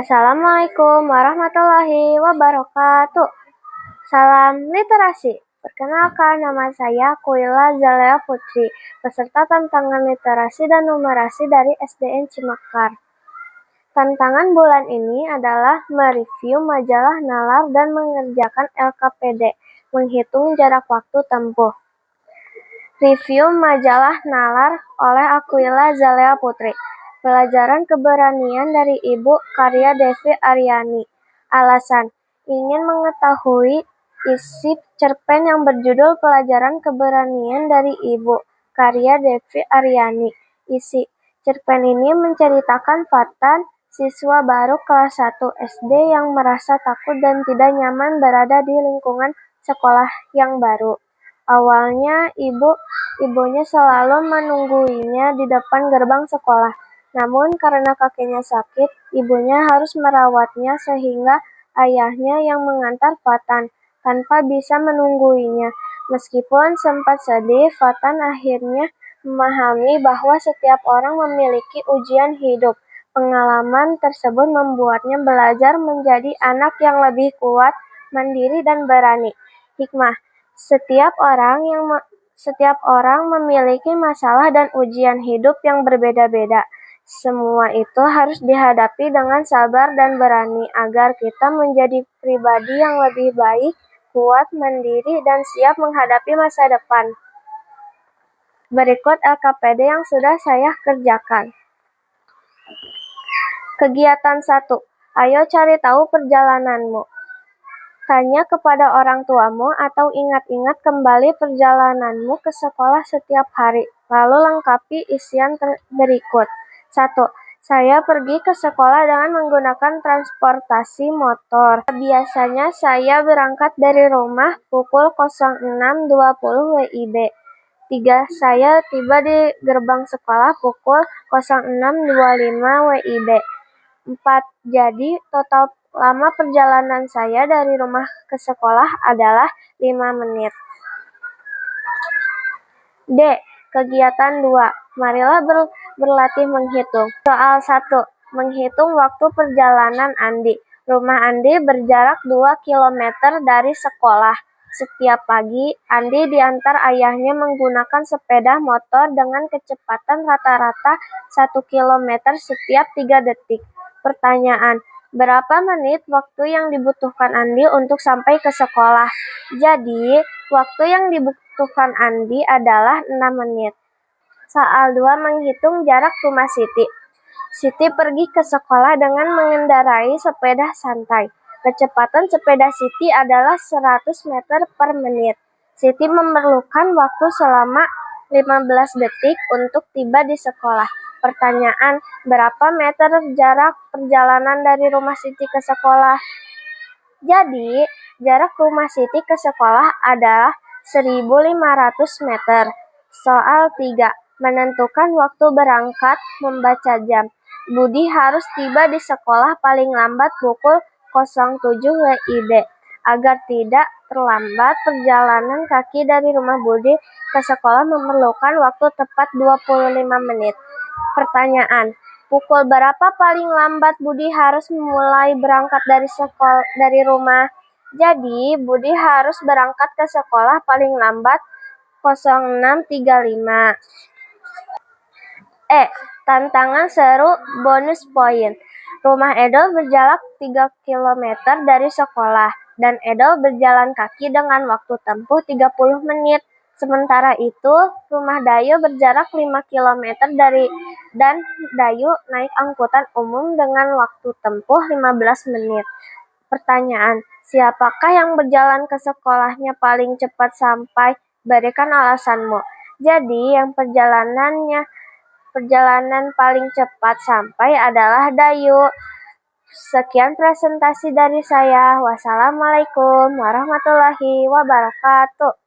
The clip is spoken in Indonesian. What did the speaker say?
Assalamualaikum warahmatullahi wabarakatuh. Salam literasi. Perkenalkan, nama saya Kuila Zalea Putri, peserta tantangan literasi dan numerasi dari SDN Cimakar. Tantangan bulan ini adalah mereview majalah Nalar dan mengerjakan LKPD, menghitung jarak waktu tempuh. Review majalah Nalar oleh Aquila Zalea Putri. Pelajaran keberanian dari Ibu, karya Devi Aryani. Alasan: ingin mengetahui isi cerpen yang berjudul Pelajaran Keberanian dari Ibu, karya Devi Aryani. Isi cerpen ini menceritakan Fatan, siswa baru kelas 1 SD yang merasa takut dan tidak nyaman berada di lingkungan sekolah yang baru. Awalnya ibunya selalu menungguinya di depan gerbang sekolah. Namun karena kakinya sakit, ibunya harus merawatnya sehingga ayahnya yang mengantar Fatan tanpa bisa menungguinya. Meskipun sempat sedih, Fatan akhirnya memahami bahwa setiap orang memiliki ujian hidup. Pengalaman tersebut membuatnya belajar menjadi anak yang lebih kuat, mandiri, dan berani. Hikmah: setiap orang memiliki masalah dan ujian hidup yang berbeda-beda. Semua itu harus dihadapi dengan sabar dan berani agar kita menjadi pribadi yang lebih baik, kuat, mandiri, dan siap menghadapi masa depan. Berikut LKPD yang sudah saya kerjakan. Kegiatan 1. Ayo cari tahu perjalananmu. Tanya kepada orang tuamu atau ingat-ingat kembali perjalananmu ke sekolah setiap hari. Lalu lengkapi isian berikut. 1. Saya pergi ke sekolah dengan menggunakan transportasi motor. Biasanya saya berangkat dari rumah pukul 06.20 WIB. 3. Saya tiba di gerbang sekolah pukul 06.25 WIB. 4. Jadi total lama perjalanan saya dari rumah ke sekolah adalah 5 menit. D. Kegiatan 2. Marilah berlatih menghitung. Soal 1. Menghitung waktu perjalanan Andi. Rumah Andi berjarak 2 km dari sekolah. Setiap pagi, Andi diantar ayahnya menggunakan sepeda motor dengan kecepatan rata-rata 1 km setiap 3 detik. Pertanyaan: berapa menit waktu yang dibutuhkan Andi untuk sampai ke sekolah? Jadi, waktu yang dibutuhkan Andi adalah 6 menit. Soal 2. Menghitung jarak rumah Siti. Siti pergi ke sekolah dengan mengendarai sepeda santai. Kecepatan sepeda Siti adalah 100 meter per menit. Siti memerlukan waktu selama 15 detik untuk tiba di sekolah. Pertanyaan: berapa meter jarak perjalanan dari rumah Siti ke sekolah? Jadi, jarak rumah Siti ke sekolah adalah 1.500 meter. Soal 3. Menentukan waktu berangkat, membaca jam. Budi harus tiba di sekolah paling lambat pukul 07 WIB. Agar tidak terlambat, perjalanan kaki dari rumah Budi ke sekolah memerlukan waktu tepat 25 menit. Pertanyaan: pukul berapa paling lambat Budi harus mulai berangkat dari rumah? Jadi, Budi harus berangkat ke sekolah paling lambat 06.35. Tantangan seru bonus poin. Rumah Edel berjarak 3 km dari sekolah, dan Edel berjalan kaki dengan waktu tempuh 30 menit. Sementara itu, rumah Dayu berjarak 5 km dan Dayu naik angkutan umum dengan waktu tempuh 15 menit. Pertanyaan: siapakah yang berjalan ke sekolahnya paling cepat sampai? Berikan alasanmu. Jadi, yang perjalanan paling cepat sampai adalah Dayu. Sekian presentasi dari saya. Wassalamualaikum warahmatullahi wabarakatuh.